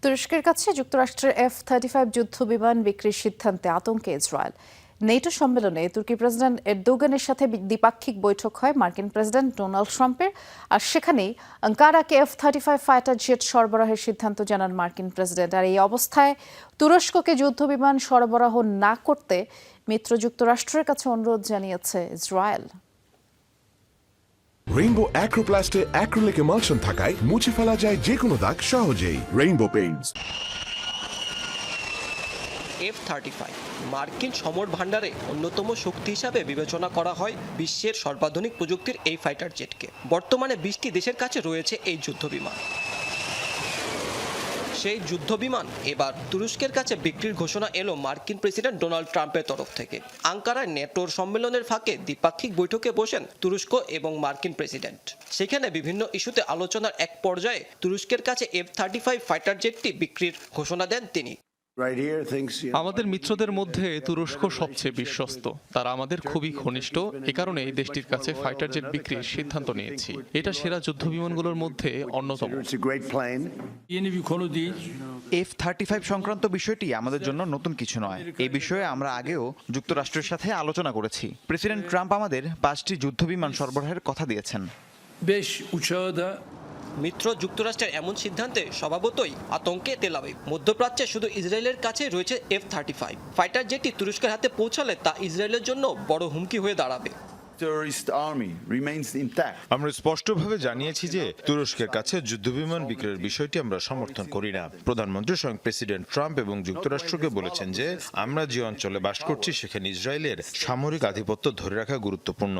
তুরস্কের কাছে যুক্তরাষ্ট্রের F-35 যুদ্ধবিমান বিক্রির সিদ্ধান্তে আতঙ্কে ইসরায়েল। নেটো সম্মেলনে তুর্কি প্রেসিডেন্ট এরদোগানের সাথে দ্বিপাক্ষিক বৈঠক হয় মার্কিন প্রেসিডেন্ট ডোনাল্ড ট্রাম্পের, আর সেখানেই আঙ্কারাকে F-35 ফাইটার জেট সরবরাহের সিদ্ধান্ত জানান মার্কিন প্রেসিডেন্ট। আর এই অবস্থায় তুরস্ককে যুদ্ধবিমান সরবরাহ না করতে মিত্র যুক্তরাষ্ট্রের কাছে অনুরোধ জানিয়েছে ইসরায়েল। রেইনবো অ্যাক্রোপ্লাস্টে অ্যাক্রিলিক এমালশন থাকায় মুছে ফেলা যায় যে কোনো দাগ সহজেই। Rainbow Paints. F-35 মার্কিন সমর ভাণ্ডারে অন্যতম শক্তি হিসাবে বিবেচনা করা হয় বিশ্বের সর্বাধুনিক প্রযুক্তির এই ফাইটার জেটকে। বর্তমানে 20টি দেশের কাছে রয়েছে এই যুদ্ধবিমান। সেই যুদ্ধবিমান এবার তুরস্কের কাছে বিক্রির ঘোষণা এলো মার্কিন প্রেসিডেন্ট ডোনাল্ড ট্রাম্পের তরফ থেকে। আঙ্কারায় নেটোর সম্মেলনের ফাঁকে দ্বিপাক্ষিক বৈঠকে বসেন তুরস্ক এবং মার্কিন প্রেসিডেন্ট। সেখানে বিভিন্ন ইস্যুতে আলোচনার এক পর্যায়ে তুরস্কের কাছে F-35 ফাইটার জেটটি বিক্রির ঘোষণা দেন তিনি। আমাদের মিত্রদের মধ্যে তুরস্ক সবচেয়ে বিশ্বস্ত, তারা আমাদের খুবই ঘনিষ্ঠ। এ কারণে এই দেশটির কাছে ফাইটার জেট বিক্রির সিদ্ধান্ত নিয়েছি। এটা সেরা যুদ্ধ বিমানগুলোর মধ্যে অন্যতম। F-35 সংক্রান্ত বিষয়টি আমাদের জন্য নতুন কিছু নয়। এই বিষয়ে আমরা আগেও যুক্তরাষ্ট্রের সাথে আলোচনা করেছি। প্রেসিডেন্ট ট্রাম্প আমাদের 5টি যুদ্ধ বিমান সরবরাহের কথা দিয়েছেন। মিত্র যুক্তরাষ্ট্রের এমন সিদ্ধান্তে স্বভাবতই আতঙ্কে তেল আবিব। মধ্যপ্রাচ্যে শুধু ইসরায়েলের কাছে রয়েছে F-35 ফাইটার জেটটি তুরস্কের হাতে পৌঁছালে তা ইসরায়েলের জন্য বড় হুমকি হয়ে দাঁড়াবে। আমরা স্পষ্টভাবে জানিয়েছি যে তুরস্কের কাছে যুদ্ধবিমান বিক্রয়ের বিষয়টি আমরা সমর্থন করি না। প্রধানমন্ত্রী স্বয়ং প্রেসিডেন্ট ট্রাম্প এবং যুক্তরাষ্ট্রকে বলেছেন যে আমরা যে অঞ্চলে বাস করছি সেখানে ইসরায়েলের সামরিক আধিপত্য ধরে রাখা গুরুত্বপূর্ণ।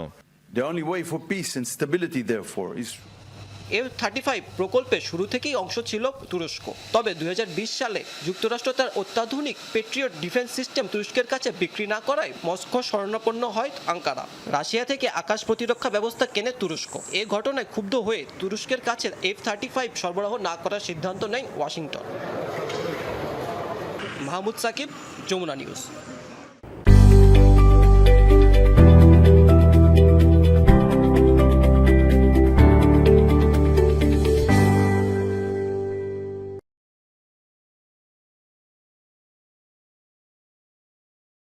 F-35 প্রকল্পে শুরু থেকেই অংশ ছিল তুরস্ক। তবে 2020 সালে যুক্তরাষ্ট্র তার অত্যাধুনিক পেট্রিয়ট ডিফেন্স সিস্টেম তুরস্কের কাছে বিক্রি না করায় মস্কো শরণাপন্ন হয় আঙ্কারা। রাশিয়া থেকে আকাশ প্রতিরক্ষা ব্যবস্থা কেনে তুরস্ক। এ ঘটনায় ক্ষুব্ধ হয়ে তুরস্কের কাছে F-35 সরবরাহ না করার সিদ্ধান্ত নেয় ওয়াশিংটন। মাহমুদ সাকিব, যমুনা নিউজ।